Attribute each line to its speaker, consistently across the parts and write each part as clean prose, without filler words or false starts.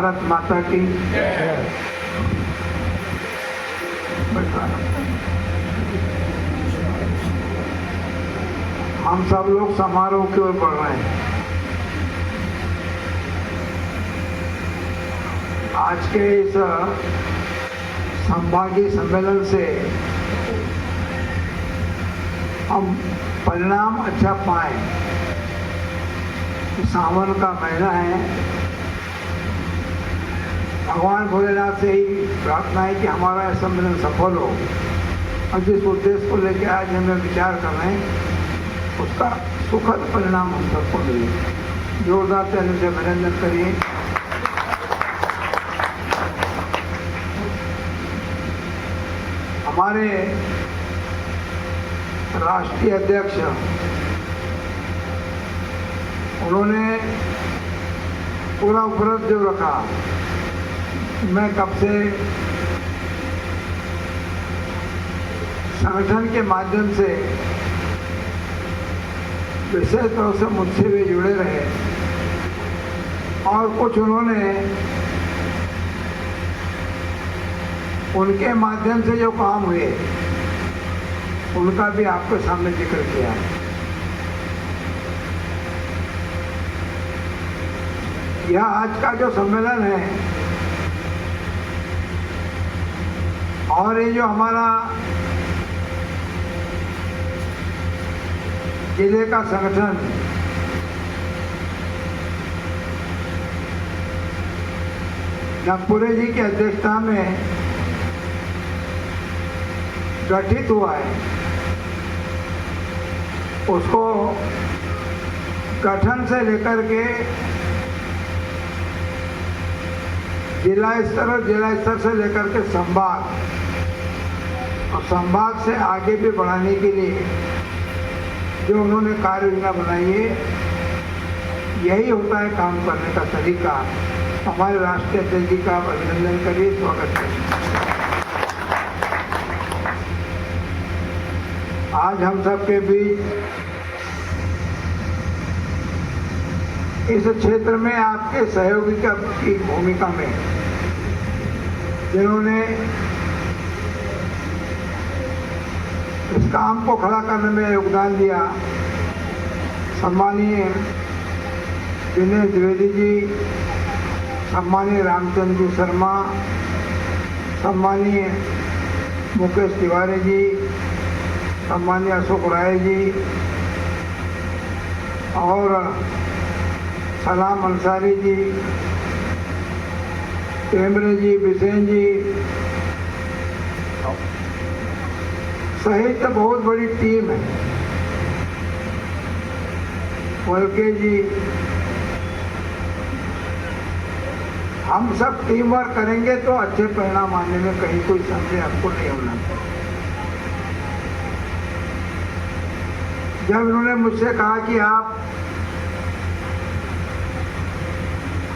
Speaker 1: भारत माता की हम सब लोग समारोह की ओर बढ़ रहे हैं। आज के इस संभागीय सम्मेलन से हम परिणाम अच्छा पाए। सावन का महीना है, भगवान भोलेनाथ से ही प्रार्थना है कि हमारा यह सम्मेलन सफल हो और जिस उद्देश्य को लेकर आज हम विचार कर रहे हैं उसका सुखद परिणाम हम सबको मिले। जोरदार तालियों से अभिनंदन करिए। हमारे राष्ट्रीय अध्यक्ष उन्होंने पूरा व्रत जो रखा, मैं कब से संगठन के माध्यम से विशेष तौर से मुझसे भी जुड़े रहे और कुछ उन्होंने उनके माध्यम से जो काम हुए उनका भी आपके सामने जिक्र किया है। यह आज का जो सम्मेलन है और ये जो हमारा जिले का संगठन नागपुरे जी की अध्यक्षता में गठित हुआ है, उसको गठन से लेकर के जिला स्तर और जिला स्तर से लेकर के संभाग और संभाग से आगे भी बढ़ाने के लिए जो उन्होंने कार्य योजना बनाई है, यही होता है काम करने का तरीका। हमारे राष्ट्रीय अध्यक्ष जी का अभिनंदन करिए, स्वागत करिए। आज हम सबके बीच इस क्षेत्र में आपके सहयोगी की भूमिका में जिन्होंने इस काम को खड़ा करने में योगदान दिया, सम्मानीय दिनेश द्विवेदी जी, सम्मानीय रामचंद्र जी शर्मा, सम्मानीय मुकेश तिवारी जी, सम्मानीय अशोक राय जी और सलाम अंसारी जी, टेमरे जी, बिसेन जी सहित बहुत बड़ी टीम है। वलके जी, हम सब टीम वर्क करेंगे तो अच्छे परिणाम आने में कहीं कोई संशय आपको नहीं होना चाहिए। जब उन्होंने मुझसे कहा कि आप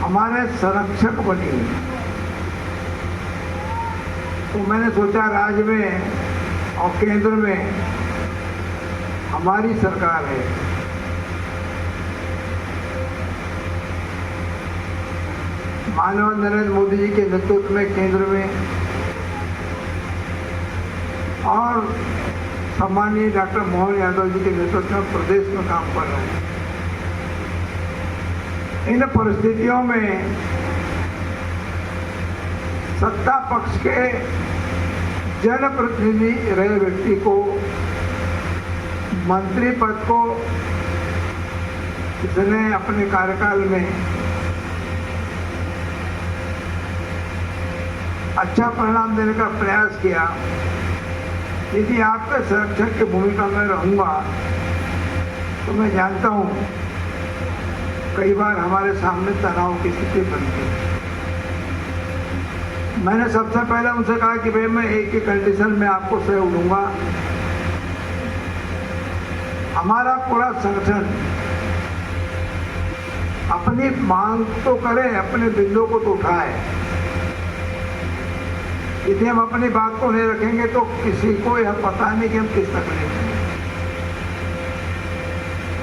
Speaker 1: हमारे संरक्षक बनिए, तो मैंने सोचा राज्य में और केंद्र में हमारी सरकार है, माननीय नरेंद्र मोदी जी के नेतृत्व में केंद्र में और सम्मानीय डॉक्टर मोहन यादव जी के नेतृत्व में प्रदेश में काम कर रहे हैं। इन परिस्थितियों में सत्ता पक्ष के जनप्रतिनिधि रहे व्यक्ति को मंत्री पद को इसने अपने कार्यकाल में अच्छा परिणाम देने का प्रयास किया। यदि आपके संरक्षक की भूमिका में रहूंगा तो मैं जानता हूं कई बार हमारे सामने तनाव की स्थिति बनती है। मैंने सबसे पहले उनसे कहा कि भाई मैं एक ही कंडीशन में आपको सहयोग दूंगा, हमारा पूरा संगठन अपनी मांग तो करे, अपने बिंदु को तो उठाए। यदि हम अपनी बात को नहीं रखेंगे तो किसी को यह पता नहीं कि हम किस तकलीफ में।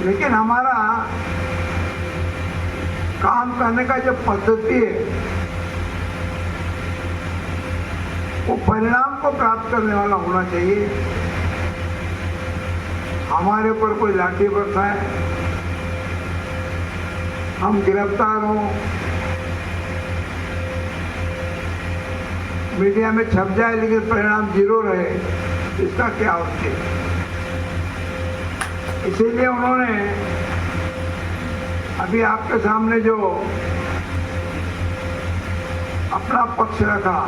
Speaker 1: लेकिन हमारा काम करने का जो पद्धति है वो परिणाम को प्राप्त करने वाला होना चाहिए। हमारे ऊपर कोई लाठी बरसाए, हम गिरफ्तार हों, मीडिया में छप जाए लेकिन परिणाम जीरो रहे, इसका क्या औचित्य। इसीलिए उन्होंने अभी आपके सामने जो अपना पक्ष रखा,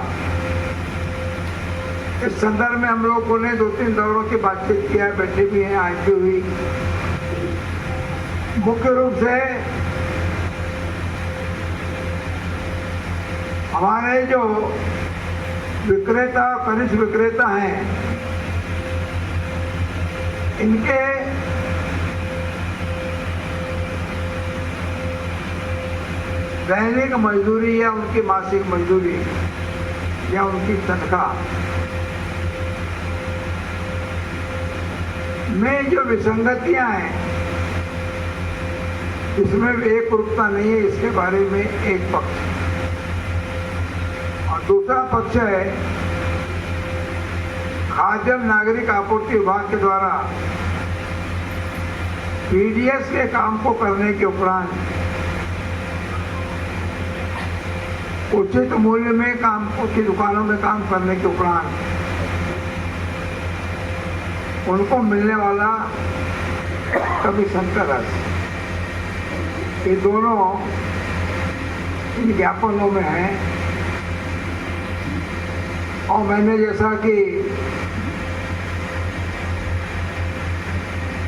Speaker 1: इस संदर्भ में हम लोगों ने 2-3 दौरों की बातचीत किया है, बैठे भी हैं, आज भी हुई। मुख्य रूप से हमारे जो विक्रेता, कनिष्ठ विक्रेता हैं, इनके दैनिक मजदूरी या उनकी मासिक मजदूरी या उनकी तनख्वाह में जो विसंगतियां हैं, इसमें एक रूपता नहीं है, इसके बारे में एक पक्ष। और दूसरा पक्ष है खाद्य एवं नागरिक आपूर्ति विभाग के द्वारा पीडीएस के काम को करने के उपरांत उचित मूल्य में काम, उचित दुकानों में काम करने के उपरांत उनको मिलने वाला कमीशन का राशि, ये दोनों इन ज्ञापनों में हैं। और मैंने जैसा कि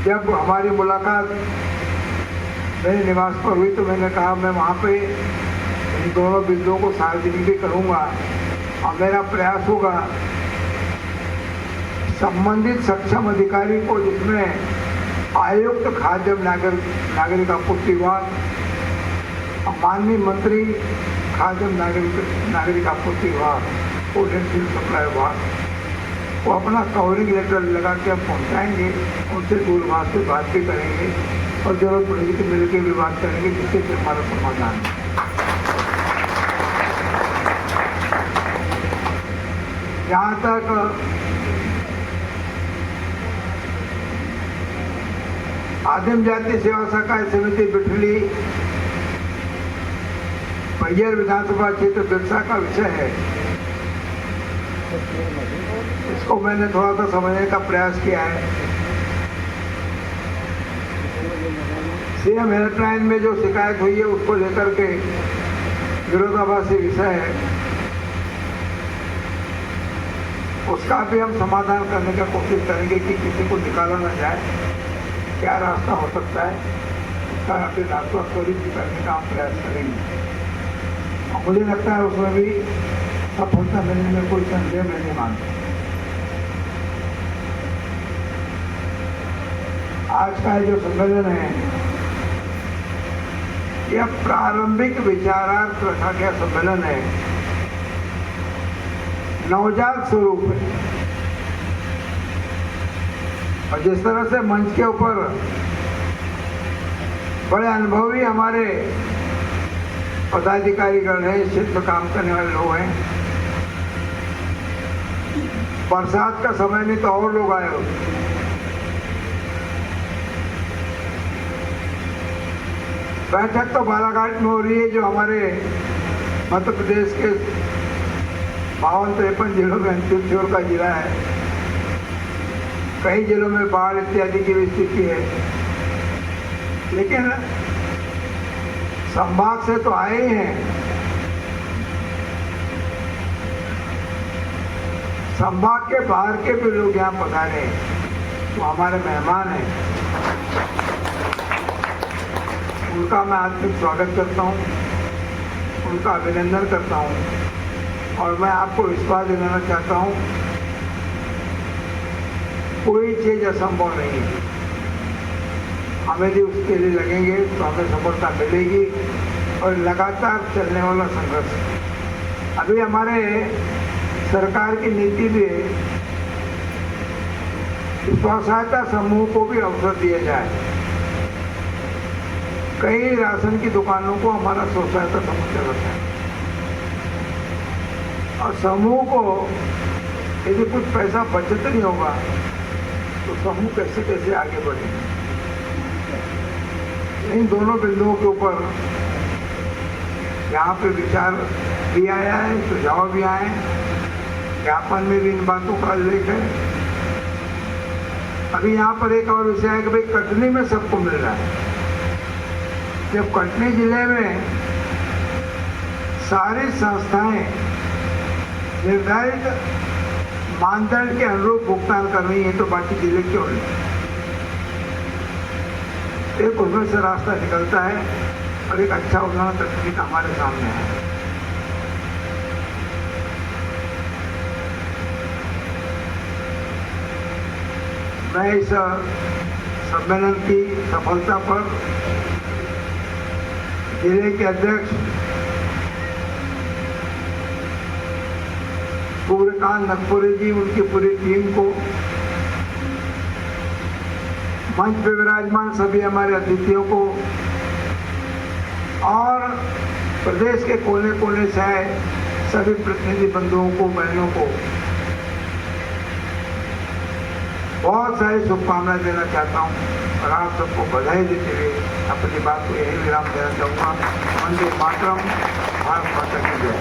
Speaker 1: जब हमारी मुलाकात मेरे निवास पर हुई तो मैंने कहा मैं वहाँ पे इन दोनों बिंदुओं को सार्वजनिक भी करूँगा और मेरा प्रयास होगा संबंधित सक्षम अधिकारी को, जिसमें आयुक्त खाद्य एवं नागरिक आपूर्ति विभाग, माननीय मंत्री खाद्य एवं नागरिक आपूर्ति विभाग, पोटेंशियल सप्लाई विभाग, वो अपना कवरिंग लेटर लगा के अब पहुँचाएंगे, उनसे दूरभाष से बात भी करेंगे और जरूरत पड़ेगी तो मिलकर भी बात करेंगे, जिससे कि हमारा समाधान है। जहाँ तक आदिम जाति सेवा सहायता समिति बिठली मैहर विधानसभा क्षेत्र बिरसा का विषय है, इसको मैंने थोड़ा सा समझने का प्रयास किया है। सीएम हेल्पलाइन में जो शिकायत हुई है उसको लेकर के विरोधाभासी विषय है, उसका भी हम समाधान करने का कोशिश करेंगे कि किसी को निकाला ना जाए, क्या रास्ता हो सकता है, उसका अपने रास्ता त्वरित करने का हम प्रयास करेंगे। और मुझे लगता है उसमें भी सफलता मिलने में कोई संदेह मैं नहीं मानता। आज का जो सम्मेलन है यह प्रारंभिक विचारार्थ रखा गया सम्मेलन है, नवजात स्वरूप है। और जिस तरह से मंच के ऊपर बड़े अनुभवी हमारे पदाधिकारीगण हैं, इस क्षेत्र में काम करने वाले लोग हैं, बरसात का समय नहीं तो और लोग आए होते। बैठक तो बालाघाट में हो रही है, जो हमारे मध्य प्रदेश के 52-53 जिलों में अंतिम छोर का जिला है। कई जिलों में बाढ़ इत्यादि की भी स्थिति है, लेकिन संभाग से तो आए ही हैं। संभाग के बाहर के भी लोग यहाँ पधारे हैं, तो हमारे मेहमान हैं, उनका मैं आत्मिक स्वागत करता हूँ, उनका अभिनंदन करता हूँ। और मैं आपको विश्वास दिलाना चाहता हूँ, कोई चीज असंभव नहीं है। हमें भी उसके लिए लगेंगे तो हमें सफलता मिलेगी। और लगातार चलने वाला संघर्ष, अभी हमारे सरकार की नीति में स्वसहायता समूह को भी अवसर दिया जाए। कई राशन की दुकानों को हमारा स्वसहायता समूह चलाता है। और समूह को यदि कुछ पैसा बचत नहीं होगा तो समूह कैसे कैसे आगे बढ़ेगा। इन दोनों बिंदुओं के ऊपर यहाँ पे विचार भी आया है, सुझाव भी आए, ज्ञापन में भी इन बातों का उल्लेख है। अभी यहाँ पर एक और विषय है कि भाई कटनी में सबको मिल रहा है। जब कटनी जिले में सारी संस्थाएं निर्धारित मानदंड के अनुरूप भुगतान कर रही है तो बाकी जिले क्यों नहीं? एक उसमें से रास्ता निकलता है और एक अच्छा उदाहरण तकनीक हमारे सामने है। मैं इस सम्मेलन की सफलता पर जिले के अध्यक्ष सूर्यकांत नगपुरे जी, उनकी पूरी टीम को, मंच पे विराजमान सभी हमारे अतिथियों को और प्रदेश के कोने कोने से आए सभी प्रतिनिधि बंधुओं को, बहनों को बहुत सारी शुभकामनाएं देना चाहता हूँ और आप सबको बधाई देते हुए अपनी बात को यही विराम देना चाहूँगा। वंदे मातरम, भारत माता की जय।